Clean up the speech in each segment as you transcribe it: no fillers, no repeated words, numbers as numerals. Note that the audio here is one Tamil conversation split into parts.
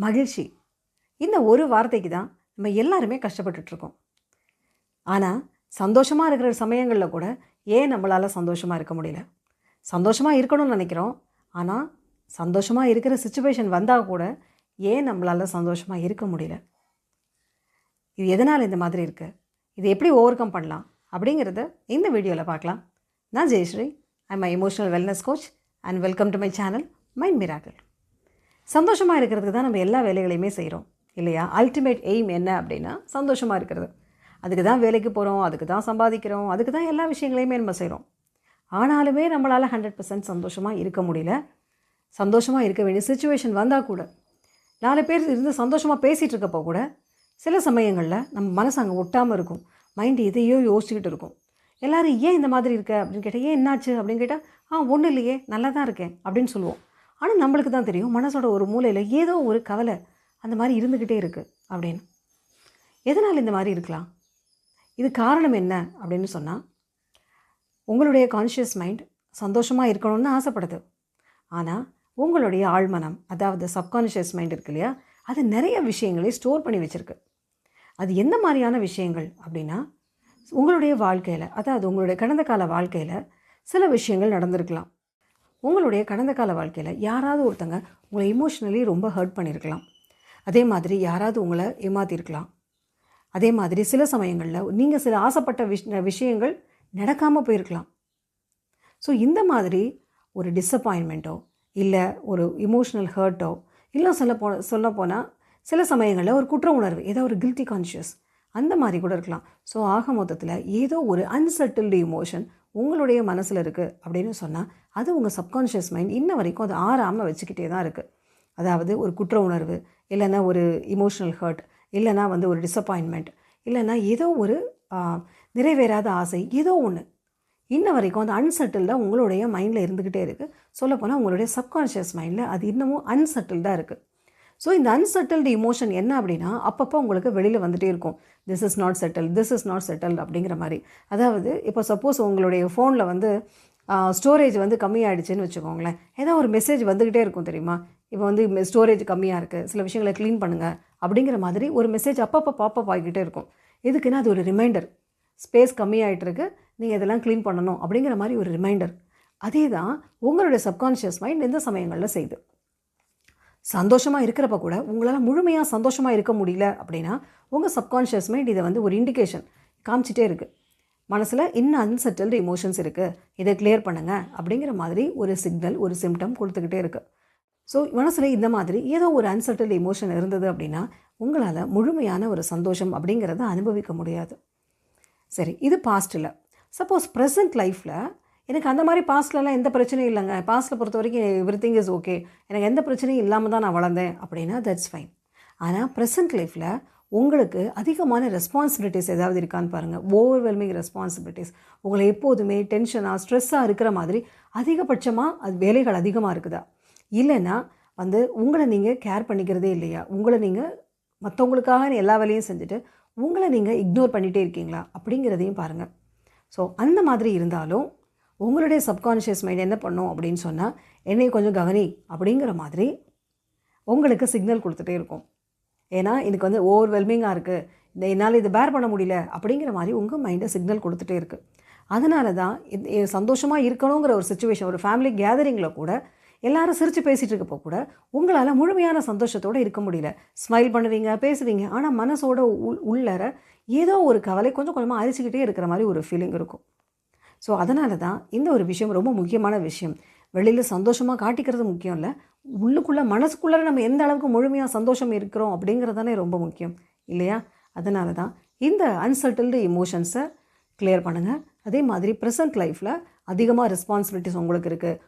மகிழ்ச்சி, இந்த ஒரு வார்த்தைக்கு தான் நம்ம எல்லாருமே கஷ்டப்பட்டுட்ருக்கோம். ஆனால் சந்தோஷமாக இருக்கிற சமயங்களில் கூட ஏன் நம்மளால் சந்தோஷமாக இருக்க முடியல? சந்தோஷமாக இருக்கணும்னு நினைக்கிறோம். ஆனால் சந்தோஷமாக இருக்கிற சிச்சுவேஷன் வந்தால் கூட ஏன் நம்மளால் சந்தோஷமாக இருக்க முடியல? இது எதனால் இந்த மாதிரி இருக்குது? இது எப்படி ஓவர் கம் பண்ணலாம் அப்படிங்கிறத இந்த வீடியோவில் பார்க்கலாம். நான் Jayashree, I am emotional wellness coach and welcome to my channel Mind Miracle. சந்தோஷமாக இருக்கிறதுக்கு தான் நம்ம எல்லா வேலைகளையுமே செய்கிறோம் இல்லையா? அல்டிமேட் எய்ம் என்ன அப்படின்னா சந்தோஷமாக இருக்கிறது. அதுக்கு தான் வேலைக்கு போகிறோம், அதுக்கு தான் சம்பாதிக்கிறோம், அதுக்கு தான் எல்லா விஷயங்களையுமே நம்ம செய்கிறோம். ஆனாலுமே நம்மளால் 100% சந்தோஷமாக இருக்க முடியல. சந்தோஷமாக இருக்க வேண்டிய சுச்சுவேஷன் வந்தால் கூட 4 பேர் இருந்து சந்தோஷமாக பேசிகிட்டு இருக்கப்போ கூட சில சமயங்களில் நம்ம மனசு அங்கே ஒட்டாமல் இருக்கும். மைண்டு எதையோ யோசிச்சுக்கிட்டு இருக்கும். எல்லோரும் ஏன் இந்த மாதிரி இருக்க அப்படின்னு கேட்டால், ஏன் என்னாச்சு அப்படின்னு கேட்டால், ஒன்றும் இல்லையே, நல்லா தான் இருக்கேன் அப்படின்னு சொல்லுவோம். ஆனால் நம்மளுக்கு தான் தெரியும் மனசோட ஒரு மூலையில் ஏதோ ஒரு கவலை அந்த மாதிரி இருந்துக்கிட்டே இருக்குது அப்படின்னு. எதனால் இந்த மாதிரி இருக்கலாம்? இது காரணம் என்ன அப்படின்னு சொன்னால், உங்களுடைய கான்ஷியஸ் மைண்ட் சந்தோஷமாக இருக்கணும்னு ஆசைப்படுது. ஆனால் உங்களுடைய ஆழ்மனம், அதாவது சப்கான்ஷியஸ் மைண்ட் இருக்கு இல்லையா, அது நிறைய விஷயங்களை ஸ்டோர் பண்ணி வச்சுருக்கு. அது எந்த மாதிரியான விஷயங்கள் அப்படின்னா, உங்களுடைய வாழ்க்கையில், அதாவது உங்களுடைய கடந்த கால வாழ்க்கையில் சில விஷயங்கள் நடந்திருக்கலாம். உங்களுடைய கடந்த கால வாழ்க்கையில் யாராவது ஒருத்தங்க உங்களை இமோஷ்னலி ரொம்ப ஹர்ட் பண்ணியிருக்கலாம். அதே மாதிரி யாராவது உங்களை ஏமாற்றிருக்கலாம். அதே மாதிரி சில சமயங்களில் நீங்கள் சில ஆசைப்பட்ட விஷயங்கள் நடக்காமல் போயிருக்கலாம். ஸோ இந்த மாதிரி ஒரு டிஸப்பாயின்மெண்ட்டோ இல்லை ஒரு இமோஷ்னல் ஹர்ட்டோ இல்லை சொல்லப்போனால் சில சமயங்களில் ஒரு குற்ற உணர்வு, ஏதோ ஒரு கில்ட்டி கான்ஷியஸ், அந்த மாதிரி கூட இருக்கலாம். ஸோ ஆக மொத்தத்தில் ஏதோ ஒரு அன்செட்டில்டு இமோஷன் உங்களுடைய மனசில் இருக்குது அப்படின்னு சொன்னால், அது உங்கள் சப்கான்ஷியஸ் மைண்ட் இன்ன வரைக்கும் அது ஆறாமல் வச்சுக்கிட்டே தான் இருக்குது. அதாவது ஒரு குற்ற உணர்வு, இல்லைன்னா ஒரு இமோஷ்னல் ஹர்ட், இல்லைனா ஒரு டிஸப்பாயின்மெண்ட், இல்லைனா ஏதோ ஒரு நிறைவேறாத ஆசை, ஏதோ ஒன்று இன்ன வரைக்கும் அந்த அன்செட்டில்டாக உங்களுடைய மைண்டில் இருந்துக்கிட்டே இருக்குது. சொல்லப்போனால் உங்களுடைய சப்கான்ஷியஸ் மைண்டில் அது இன்னமும் அன்செட்டில்டாக இருக்குது. ஸோ இந்த அன்செட்டில்டு இமோஷன் என்ன அப்படின்னா, அப்பப்போ உங்களுக்கு வெளியில் வந்துகிட்டே இருக்கும். திஸ் இஸ் நாட் செட்டில்ட் அப்படிங்கிற மாதிரி. அதாவது இப்போ சப்போஸ் உங்களுடைய ஃபோனில் ஸ்டோரேஜ் கம்மியாகிடுச்சுன்னு வச்சுக்கோங்களேன். ஏதோ ஒரு மெசேஜ் வந்துக்கிட்டே இருக்கும் தெரியுமா? இப்போ ஸ்டோரேஜ் கம்மியாக இருக்குது, சில விஷயங்களை க்ளீன் பண்ணுங்கள் அப்படிங்கிற மாதிரி ஒரு மெசேஜ் அப்பப்போ பாப்பப் ஆகிக்கிட்டே இருக்கும். எதுக்குன்னா அது ஒரு ரிமைண்டர், ஸ்பேஸ் கம்மியாகிட்டு இருக்குது, நீங்கள் இதெல்லாம் க்ளீன் பண்ணணும் அப்படிங்கிற மாதிரி ஒரு ரிமைண்டர். அதே தான் உங்களுடைய சப்கான்ஷியஸ் மைண்ட் இந்த சமயங்களில் செய்யுது. சந்தோஷமாக இருக்கிறப்ப கூட உங்களால் முழுமையாக சந்தோஷமாக இருக்க முடியல அப்படின்னா, உங்கள் சப்கான்ஷியஸ் மைண்ட் இதை ஒரு இண்டிகேஷன் காமிச்சிட்டே இருக்குது. மனசில் இன்னும் அன்செட்டில்டு இமோஷன்ஸ் இருக்குது, இதை கிளியர் பண்ணுங்கள் அப்படிங்கிற மாதிரி ஒரு சிக்னல், ஒரு சிம்டம் கொடுத்துக்கிட்டே இருக்குது. ஸோ மனசில் இந்த மாதிரி ஏதோ ஒரு அன்செட்டில்டு இமோஷன் இருந்தது அப்படின்னா, உங்களால் முழுமையான ஒரு சந்தோஷம் அப்படிங்கிறத அனுபவிக்க முடியாது. சரி, இது பாஸ்ட்டில். சப்போஸ் ப்ரெசன்ட் லைஃப்பில் எனக்கு அந்த மாதிரி பாஸ்ட்லலாம் எந்த பிரச்சனையும் இல்லைங்க, பாஸ்ட்டில் பொறுத்த வரைக்கும் எவ்ரிதிங் இஸ் ஓகே, எனக்கு எந்த பிரச்சனையும் இல்லாமல் தான் நான் வளர்ந்தேன் அப்படின்னா தட்ஸ் ஃபைன். ஆனால் ப்ரெசன்ட் லைஃப்பில் உங்களுக்கு அதிகமான ரெஸ்பான்சிபிலிட்டிஸ் ஏதாவது இருக்கான்னு பாருங்கள். ஓவர்வெல்மிங் ரெஸ்பான்சிபிலிட்டிஸ், உங்களை எப்போதுமே டென்ஷனாக ஸ்ட்ரெஸ்ஸாக இருக்கிற மாதிரி அதிகபட்சமாக அது வேலைகள் அதிகமாக இருக்குதா? இல்லைன்னா உங்களை நீங்கள் கேர் பண்ணிக்கிறதே இல்லையா? உங்களை நீங்கள் மற்றவங்களுக்காக எல்லா வேலையும் செஞ்சுட்டு உங்களை நீங்கள் இக்னோர் பண்ணிகிட்டே இருக்கீங்களா அப்படிங்கிறதையும் பாருங்கள். ஸோ அந்த மாதிரி இருந்தாலும் உங்களுடைய சப்கான்ஷியஸ் மைண்ட் என்ன பண்ணும் அப்படின்னு சொன்னால், என்னை கொஞ்சம் கவனி அப்படிங்கிற மாதிரி உங்களுக்கு சிக்னல் கொடுத்துட்டே இருக்கும். ஏன்னா இதுக்கு ஓவர்வெல்மிங்காக இருக்குது, என்னால் இதை பேர் பண்ண முடியல அப்படிங்கிற மாதிரி உங்கள் மைண்டை சிக்னல் கொடுத்துட்டே இருக்குது. அதனால தான் சந்தோஷமாக இருக்கணுங்கிற ஒரு சுச்சுவேஷன், ஒரு ஃபேமிலி கேதரிங்கில் கூட எல்லாரும் சிரித்து பேசிகிட்டு இருக்கப்போ கூட உங்களால் முழுமையான சந்தோஷத்தோடு இருக்க முடியல. ஸ்மைல் பண்ணுவீங்க, பேசுவீங்க, ஆனால் மனசோட உள்ளர ஏதோ ஒரு கவலை கொஞ்சம் கொஞ்சமாக அரிச்சிக்கிட்டே இருக்கிற மாதிரி ஒரு ஃபீலிங் இருக்கும். ஸோ அதனால தான் இந்த ஒரு விஷயம் ரொம்ப முக்கியமான விஷயம். வெளியில் சந்தோஷமாக காட்டிக்கிறது முக்கியம் இல்லை, உள்ளுக்குள்ளே மனசுக்குள்ளே நம்ம எந்த அளவுக்கு முழுமையாக சந்தோஷம் இருக்கிறோம் அப்படிங்கிறது தானே ரொம்ப முக்கியம் இல்லையா? அதனால தான் இந்த அன்செட்டில்டு இமோஷன்ஸை கிளியர் பண்ணுங்கள். அதே மாதிரி ப்ரெசன்ட் லைஃப்பில் அதிகமாக ரெஸ்பான்சிபிலிட்டிஸ் உங்களுக்கு இருக்குது,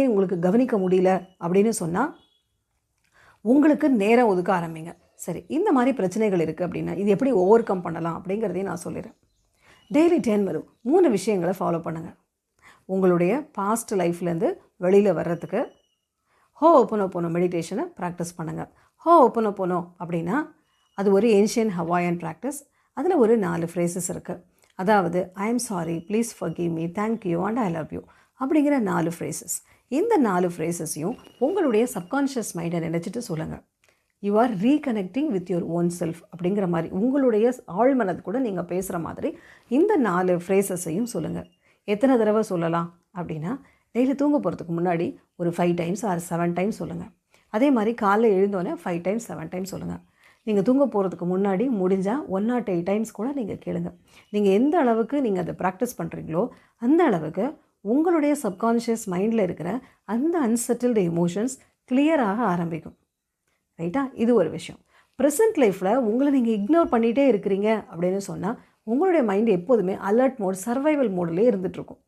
உங்களுக்கு கவனிக்க முடியல அப்படின்னு சொன்னால் உங்களுக்கு நேரம் ஒதுக்க ஆரம்பிங்க. சரி, இந்த மாதிரி பிரச்சனைகள் இருக்குது அப்படின்னா இது எப்படி ஓவர் கம் பண்ணலாம் அப்படிங்கிறதையும் நான் சொல்லிடுறேன். டெய்லி 3 விஷயங்களை ஃபாலோ பண்ணுங்கள். உங்களுடைய பாஸ்ட் லைஃப்லேருந்து வெளியில் வர்றதுக்கு ஹோஓபனோபோனோ மெடிடேஷனை ப்ராக்டிஸ் பண்ணுங்கள். ஹோஓபனோபோனோ அப்படின்னா அது ஒரு ஏன்ஷியன் ஹவாயன் ப்ராக்டிஸ். அதில் ஒரு 4 ஃப்ரேசஸ் இருக்குது. அதாவது I am sorry, please forgive me, thank you and I love you அப்படிங்கிற 4 ஃப்ரேசஸ். இந்த 4 ஃப்ரேசஸையும் உங்களுடைய சப்கான்ஷியஸ் மைண்டை நினச்சிட்டு சொல்லுங்கள். You are reconnecting with your own self அப்படிங்கிற மாதிரி உங்களுடைய ஆழ்மனது கூட நீங்கள் பேசுகிற மாதிரி இந்த 4 ஃப்ரேசஸையும் சொல்லுங்கள். எத்தனை தடவை சொல்லலாம் அப்படின்னா, டெய்லி தூங்க போகிறதுக்கு முன்னாடி ஒரு 5 டைம்ஸ் ஆர் 7 டைம்ஸ் சொல்லுங்கள். அதே மாதிரி காலைல எழுந்தோன்னே 5 டைம்ஸ் 7 டைம்ஸ் சொல்லுங்கள். நீங்கள் தூங்க போகிறதுக்கு முன்னாடி முடிஞ்சால் 108 டைம்ஸ் கூட நீங்கள் கேளுங்க. நீங்கள் எந்த அளவுக்கு நீங்கள் அதை ப்ராக்டிஸ் பண்ணுறீங்களோ அந்த அளவுக்கு உங்களுடைய சப்கான்ஷியஸ் மைண்டில் இருக்கிற அந்த அன்செட்டில்டு எமோஷன்ஸ் கிளியராக ஆரம்பிக்கும். ரைட்டா? இது ஒரு விஷயம். ப்ரெசன்ட் லைஃப்பில் உங்களை நீங்கள் இக்னோர் பண்ணிகிட்டே இருக்கிறீங்க அப்படின்னு சொன்னால் உங்களுடைய மைண்டு எப்போதுமே அலர்ட் மோட், சர்வைவல் மோட்லேயே இருந்துகிட்ருக்கும்.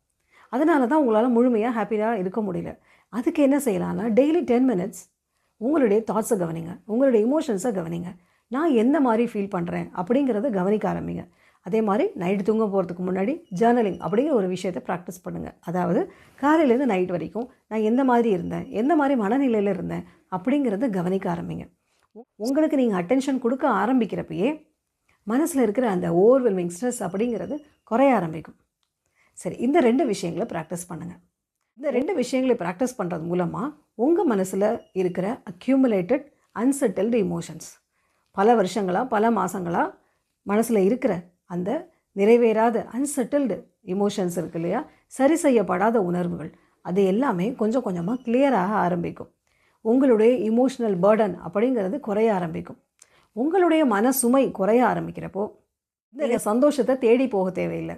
அதனால தான் உங்களால் முழுமையாக ஹாப்பியாக இருக்க முடியல. அதுக்கு என்ன செய்யலாம்னா, டெய்லி 10 மினிட்ஸ் உங்களுடைய தாட்ஸை கவனிங்க, உங்களுடைய இமோஷன்ஸை கவனிங்க. நான் எந்த மாதிரி ஃபீல் பண்ணுறேன் அப்படிங்கிறத கவனிக்க ஆரம்பிங்க. அதே மாதிரி நைட்டு தூங்க போகிறதுக்கு முன்னாடி ஜேர்னலிங் அப்படிங்கிற ஒரு விஷயத்தை ப்ராக்டிஸ் பண்ணுங்கள். அதாவது காலையிலேருந்து நைட் வரைக்கும் நான் எந்த மாதிரி இருந்தேன், எந்த மாதிரி மனநிலையில் இருந்தேன் அப்படிங்கிறத கவனிக்க ஆரம்பிங்க. உங்களுக்கு நீங்கள் அட்டென்ஷன் கொடுக்க ஆரம்பிக்கிறப்பயே மனசில் இருக்கிற அந்த ஓவர்வெல்மிங் ஸ்ட்ரெஸ் அப்படிங்கிறது குறைய ஆரம்பிக்கும். சரி, இந்த 2 விஷயங்களை ப்ராக்டிஸ் பண்ணுங்கள். இந்த 2 விஷயங்களை ப்ராக்டிஸ் பண்ணுறது மூலமாக உங்கள் மனசில் இருக்கிற அக்யூமுலேட்டட் அன்செட்டில்டு இமோஷன்ஸ், பல வருஷங்களாக பல மாதங்களாக மனசில் இருக்கிற அந்த நிறைவேறாத அன்செட்டில்டு இமோஷன்ஸ் இருக்கு இல்லையா, சரி செய்யப்படாத உணர்வுகள், அது எல்லாமே கொஞ்சம் கொஞ்சமாக கிளியராக ஆரம்பிக்கும். உங்களுடைய இமோஷனல் பர்டன் அப்படிங்கிறது குறைய ஆரம்பிக்கும். உங்களுடைய மன சுமை குறைய ஆரம்பிக்கிறப்போ இந்த சந்தோஷத்தை தேடி போக தேவையில்லை.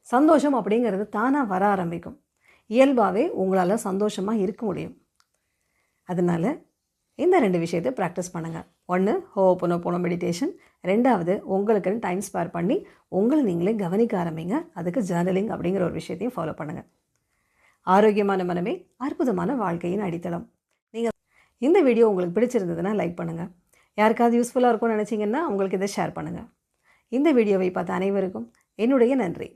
சந்தோஷம் அப்படிங்கிறது தானாக வர ஆரம்பிக்கும். இயல்பாகவே உங்களால் சந்தோஷமாக இருக்க முடியும். அதனால் இந்த 2 விஷயத்தை ப்ராக்டிஸ் பண்ணுங்கள். 1 ஹோபோனோபோனோ மெடிடேஷன், 2வது உங்களுக்குன்னு டைம் ஸ்பேர் பண்ணி உங்களை நீங்களே கவனிக்க ஆரம்பிங்க. அதுக்கு ஜேர்னலிங் அப்படிங்கிற ஒரு விஷயத்தையும் ஃபாலோ பண்ணுங்கள். ஆரோக்கியமான மனமே அற்புதமான வாழ்க்கையின் அடித்தளம். நீங்கள் இந்த வீடியோ உங்களுக்கு பிடிச்சிருந்ததுன்னா லைக் பண்ணுங்கள். யாருக்காவது யூஸ்ஃபுல்லாக இருக்கும்னு நினச்சிங்கன்னா உங்களுக்கு இதை ஷேர் பண்ணுங்கள். இந்த வீடியோவை பார்த்த அனைவருக்கும் என்னுடைய நன்றி.